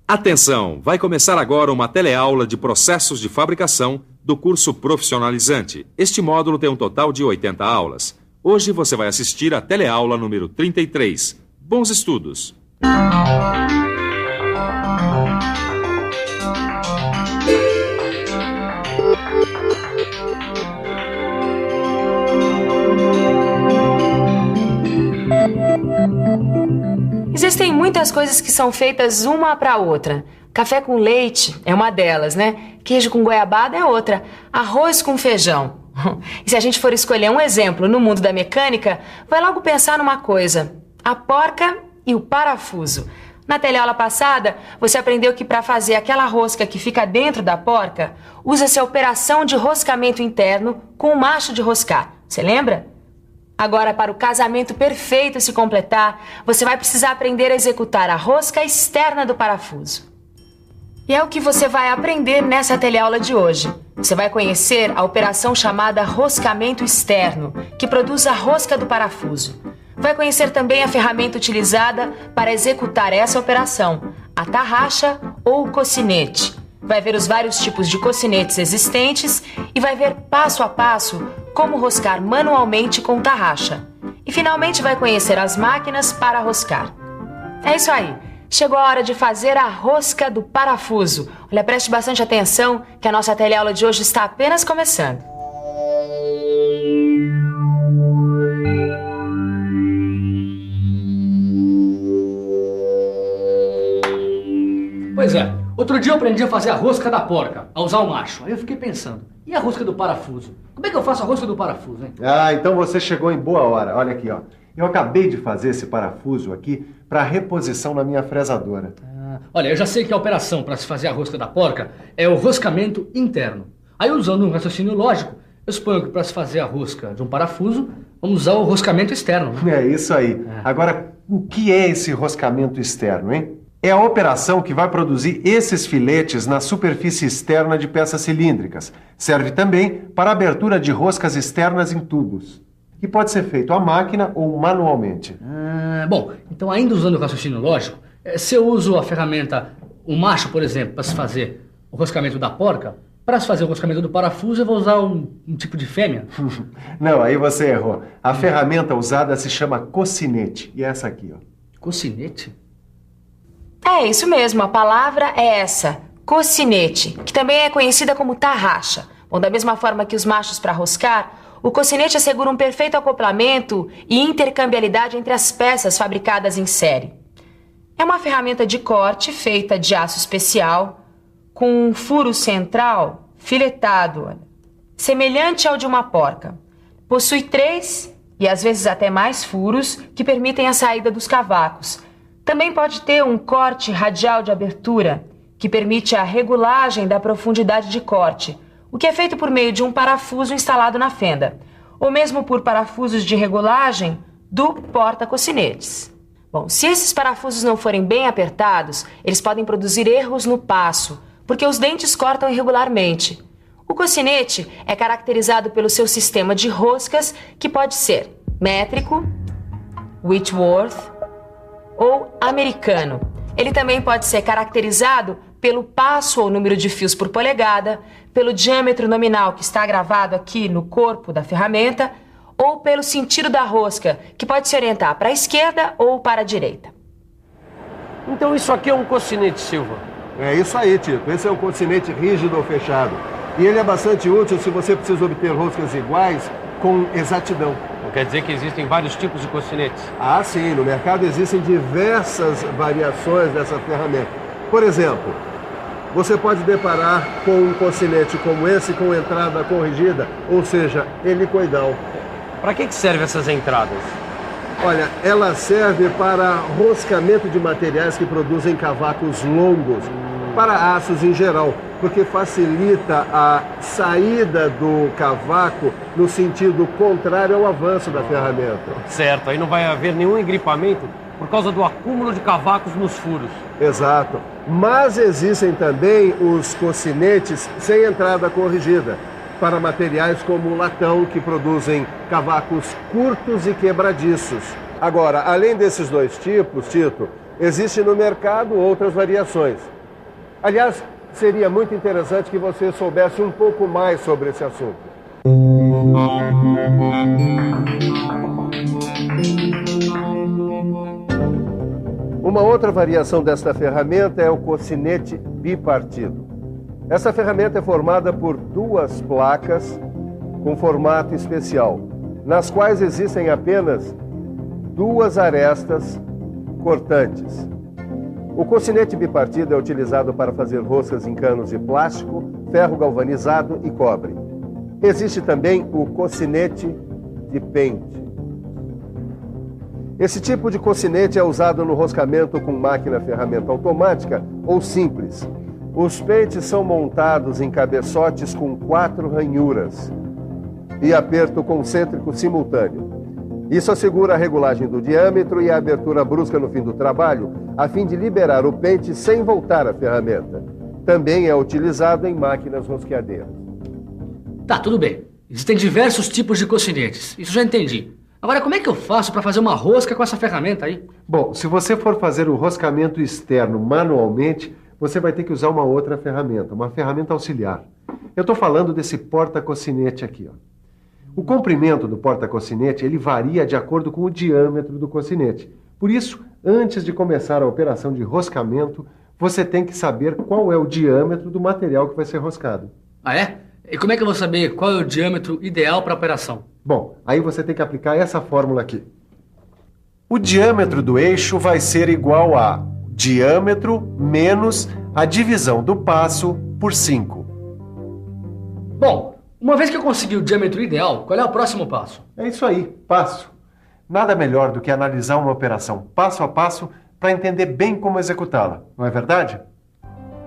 Atenção! Vai começar agora uma teleaula de processos de fabricação do curso profissionalizante. Este módulo tem um total de 80 aulas. Hoje você vai assistir a teleaula número 33. Bons estudos! Existem muitas coisas que são feitas uma para outra. Café com leite é uma delas, né? Queijo com goiabada é outra. Arroz com feijão. E se a gente for escolher um exemplo no mundo da mecânica, vai logo pensar numa coisa: a porca e o parafuso. Na teleaula passada, você aprendeu que para fazer aquela rosca que fica dentro da porca, usa-se a operação de roscamento interno com o macho de roscar. Você lembra? Agora, para o casamento perfeito se completar, você vai precisar aprender a executar a rosca externa do parafuso. E é o que você vai aprender nessa teleaula de hoje. Você vai conhecer a operação chamada roscamento externo, que produz a rosca do parafuso. Vai conhecer também a ferramenta utilizada para executar essa operação, a tarraxa ou o cocinete. Vai ver os vários tipos de cocinetes existentes e vai ver passo a passo como roscar manualmente com tarraxa. E finalmente vai conhecer as máquinas para roscar. É isso aí. Chegou a hora de fazer a rosca do parafuso. Olha, preste bastante atenção que a nossa teleaula de hoje está apenas começando. Pois é, outro dia eu aprendi a fazer a rosca da porca, a usar o macho. Aí eu fiquei pensando, e a rosca do parafuso? Como é que eu faço a rosca do parafuso, hein? Ah, então você chegou em boa hora. Olha aqui, ó. Eu acabei de fazer esse parafuso aqui para reposição na minha fresadora. Olha, eu já sei que a operação para se fazer a rosca da porca é o roscamento interno. Aí, usando um raciocínio lógico, eu suponho que para se fazer a rosca de um parafuso, vamos usar o roscamento externo. É isso aí. Agora, o que é esse roscamento externo, hein? É a operação que vai produzir esses filetes na superfície externa de peças cilíndricas. Serve também para a abertura de roscas externas em tubos. E pode ser feito à máquina ou manualmente. Bom, então ainda usando o raciocínio lógico, se eu uso a ferramenta, o macho, por exemplo, para se fazer o roscamento da porca, para se fazer o roscamento do parafuso eu vou usar um tipo de fêmea? Não, aí você errou. A ferramenta usada se chama cocinete. E é essa aqui, ó. Cocinete? É isso mesmo, a palavra é essa, cocinete, que também é conhecida como tarraxa. Bom, da mesma forma que os machos para roscar, o cocinete assegura um perfeito acoplamento e intercambiabilidade entre as peças fabricadas em série. É uma ferramenta de corte feita de aço especial, com um furo central filetado, semelhante ao de uma porca. Possui 3 e às vezes até mais furos que permitem a saída dos cavacos. Também pode ter um corte radial de abertura, que permite a regulagem da profundidade de corte, o que é feito por meio de um parafuso instalado na fenda, ou mesmo por parafusos de regulagem do porta-cocinetes. Bom, se esses parafusos não forem bem apertados, eles podem produzir erros no passo, porque os dentes cortam irregularmente. O cocinete é caracterizado pelo seu sistema de roscas, que pode ser métrico, Whitworth ou americano. Ele também pode ser caracterizado pelo passo ou número de fios por polegada, pelo diâmetro nominal que está gravado aqui no corpo da ferramenta, ou pelo sentido da rosca, que pode se orientar para a esquerda ou para a direita. Então isso aqui é um cocinete, Silva? É isso aí, Tito. Esse é um cocinete rígido ou fechado. E ele é bastante útil se você precisa obter roscas iguais com exatidão. Não quer dizer que existem vários tipos de cocinetes? Ah, sim. No mercado existem diversas variações dessa ferramenta. Por exemplo, você pode deparar com um cocinete como esse com entrada corrigida, ou seja, helicoidal. Para que servem essas entradas? Olha, ela serve para roscamento de materiais que produzem cavacos longos, para aços em geral, porque facilita a saída do cavaco no sentido contrário ao avanço da ferramenta. Certo, aí não vai haver nenhum engripamento por causa do acúmulo de cavacos nos furos. Exato. Mas existem também os cocinetes sem entrada corrigida, para materiais como o latão, que produzem cavacos curtos e quebradiços. Agora, além desses dois tipos, Tito, existem no mercado outras variações. Aliás, seria muito interessante que você soubesse um pouco mais sobre esse assunto. Uma outra variação desta ferramenta é o cocinete bipartido. Essa ferramenta é formada por duas placas com formato especial, nas quais existem apenas duas arestas cortantes. O cocinete bipartido é utilizado para fazer roscas em canos de plástico, ferro galvanizado e cobre. Existe também o cocinete de pente. Esse tipo de cocinete é usado no roscamento com máquina ferramenta automática ou simples. Os pentes são montados em cabeçotes com 4 ranhuras e aperto concêntrico simultâneo. Isso assegura a regulagem do diâmetro e a abertura brusca no fim do trabalho, a fim de liberar o pente sem voltar à ferramenta. Também é utilizado em máquinas rosqueadeiras. Tá, tudo bem. Existem diversos tipos de cocinetes. Isso já entendi. Agora, como é que eu faço para fazer uma rosca com essa ferramenta aí? Bom, se você for fazer o roscamento externo manualmente, você vai ter que usar uma outra ferramenta, uma ferramenta auxiliar. Eu estou falando desse porta-cocinete aqui, ó. O comprimento do porta-cocinete, ele varia de acordo com o diâmetro do cocinete. Por isso, antes de começar a operação de roscamento, você tem que saber qual é o diâmetro do material que vai ser roscado. Ah, é? E como é que eu vou saber qual é o diâmetro ideal para a operação? Bom, aí você tem que aplicar essa fórmula aqui. O diâmetro do eixo vai ser igual a diâmetro menos a divisão do passo por 5. Bom, uma vez que eu consegui o diâmetro ideal, qual é o próximo passo? É isso aí, passo. Nada melhor do que analisar uma operação passo a passo para entender bem como executá-la, não é verdade?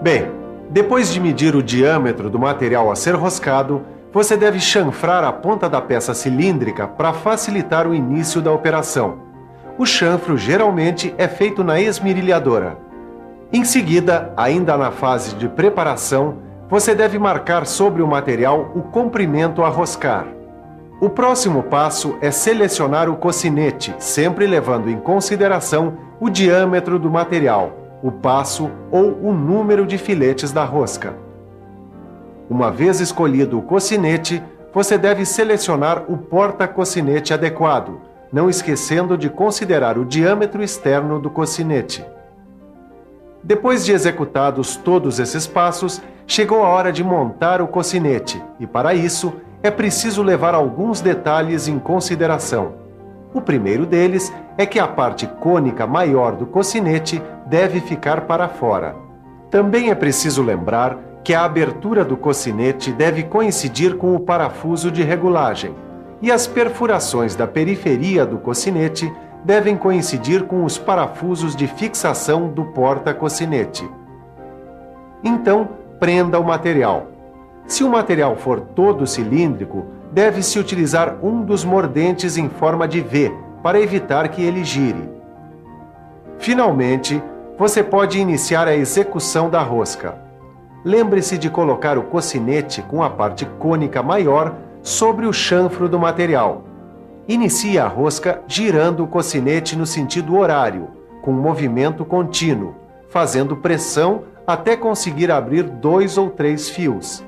Bem, depois de medir o diâmetro do material a ser roscado, você deve chanfrar a ponta da peça cilíndrica para facilitar o início da operação. O chanfro geralmente é feito na esmerilhadora. Em seguida, ainda na fase de preparação, você deve marcar sobre o material o comprimento a roscar. O próximo passo é selecionar o cocinete, sempre levando em consideração o diâmetro do material, o passo ou o número de filetes da rosca. Uma vez escolhido o cocinete, você deve selecionar o porta-cocinete adequado, não esquecendo de considerar o diâmetro externo do cocinete. Depois de executados todos esses passos, chegou a hora de montar o cocinete e, para isso, é preciso levar alguns detalhes em consideração. O primeiro deles é que a parte cônica maior do cocinete deve ficar para fora. Também é preciso lembrar que a abertura do cocinete deve coincidir com o parafuso de regulagem e as perfurações da periferia do cocinete devem coincidir com os parafusos de fixação do porta-cocinete. Então, prenda o material. Se o material for todo cilíndrico, deve-se utilizar um dos mordentes em forma de V para evitar que ele gire. Finalmente, você pode iniciar a execução da rosca. Lembre-se de colocar o cocinete com a parte cônica maior sobre o chanfro do material. Inicie a rosca girando o cocinete no sentido horário, com movimento contínuo, fazendo pressão até conseguir abrir 2 ou 3 fios.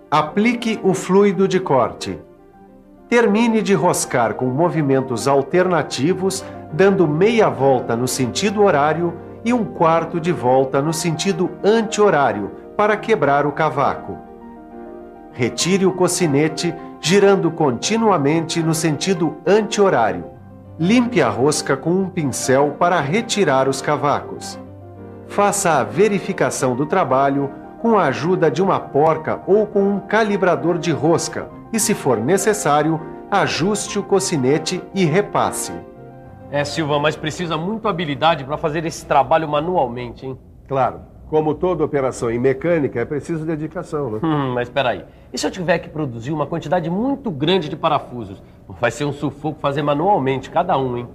Aplique o fluido de corte. Termine de roscar com movimentos alternativos, dando meia volta no sentido horário e 1/4 de volta no sentido anti-horário para quebrar o cavaco. Retire o cocinete, girando continuamente no sentido anti-horário. Limpe a rosca com um pincel para retirar os cavacos. Faça a verificação do trabalho com a ajuda de uma porca ou com um calibrador de rosca e, se for necessário, ajuste o cocinete e repasse. Silva, mas precisa muito habilidade para fazer esse trabalho manualmente, hein? Claro, como toda operação em mecânica, é preciso dedicação, né? Mas espera aí. E se eu tiver que produzir uma quantidade muito grande de parafusos? Vai ser um sufoco fazer manualmente, cada um, hein?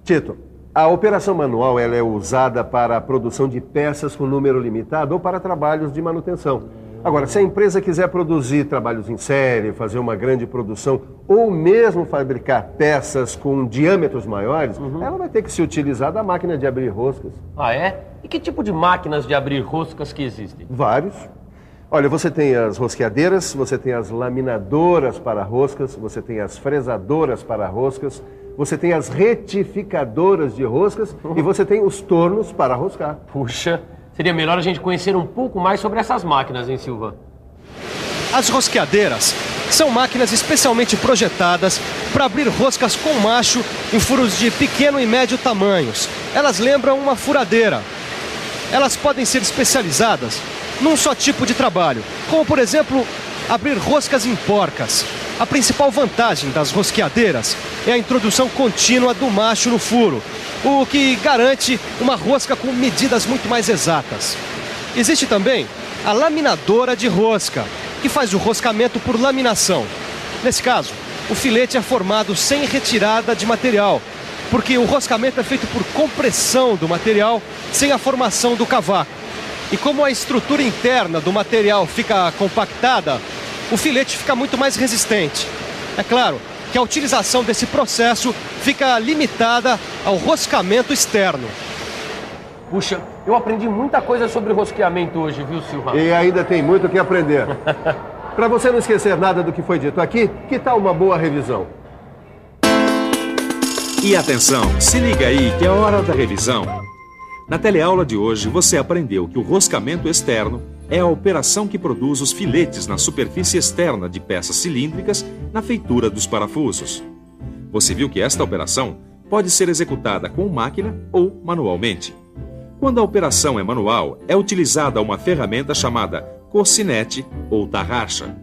Tito, a operação manual ela é usada para a produção de peças com número limitado ou para trabalhos de manutenção. Agora, se a empresa quiser produzir trabalhos em série, fazer uma grande produção, ou mesmo fabricar peças com diâmetros maiores, ela vai ter que se utilizar da máquina de abrir roscas. Ah, é? E que tipo de máquinas de abrir roscas que existem? Vários. Olha, você tem as rosqueadeiras, você tem as laminadoras para roscas, você tem as fresadoras para roscas, você tem as retificadoras de roscas e você tem os tornos para roscar. Puxa, seria melhor a gente conhecer um pouco mais sobre essas máquinas, hein, Silva? As rosqueadeiras são máquinas especialmente projetadas para abrir roscas com macho em furos de pequeno e médio tamanhos. Elas lembram uma furadeira. Elas podem ser especializadas num só tipo de trabalho, como por exemplo, abrir roscas em porcas. A principal vantagem das rosqueadeiras é a introdução contínua do macho no furo, o que garante uma rosca com medidas muito mais exatas. Existe também a laminadora de rosca, que faz o roscamento por laminação. Nesse caso, o filete é formado sem retirada de material, porque o roscamento é feito por compressão do material sem a formação do cavaco. E como a estrutura interna do material fica compactada, o filete fica muito mais resistente. É claro que a utilização desse processo fica limitada ao roscamento externo. Puxa, eu aprendi muita coisa sobre rosqueamento hoje, viu, Silva? E ainda tem muito o que aprender. Para você não esquecer nada do que foi dito aqui, que tal uma boa revisão? E atenção, se liga aí que é hora da revisão. Na teleaula de hoje, você aprendeu que o roscamento externo é a operação que produz os filetes na superfície externa de peças cilíndricas na feitura dos parafusos. Você viu que esta operação pode ser executada com máquina ou manualmente. Quando a operação é manual, é utilizada uma ferramenta chamada cocinete ou tarraxa.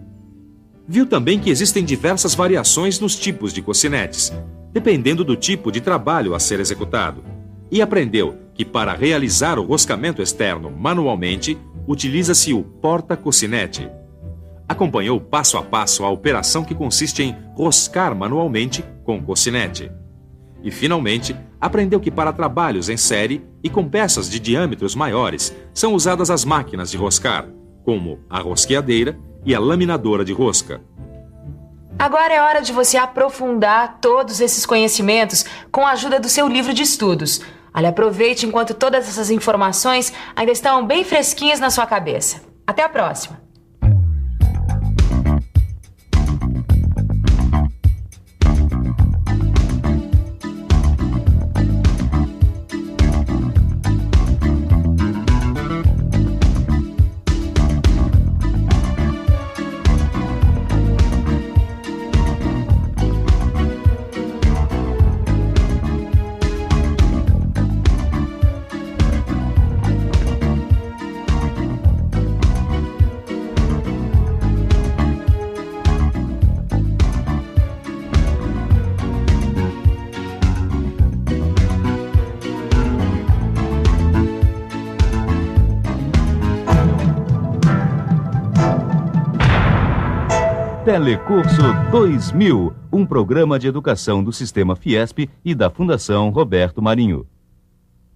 Viu também que existem diversas variações nos tipos de cocinetes, dependendo do tipo de trabalho a ser executado. E aprendeu que para realizar o roscamento externo manualmente, utiliza-se o porta-cocinete. Acompanhou passo a passo a operação que consiste em roscar manualmente com cocinete. E, finalmente, aprendeu que para trabalhos em série e com peças de diâmetros maiores, são usadas as máquinas de roscar, como a rosqueadeira e a laminadora de rosca. Agora é hora de você aprofundar todos esses conhecimentos com a ajuda do seu livro de estudos. Olha, aproveite enquanto todas essas informações ainda estão bem fresquinhas na sua cabeça. Até a próxima! Telecurso 2000, um programa de educação do Sistema Fiesp e da Fundação Roberto Marinho.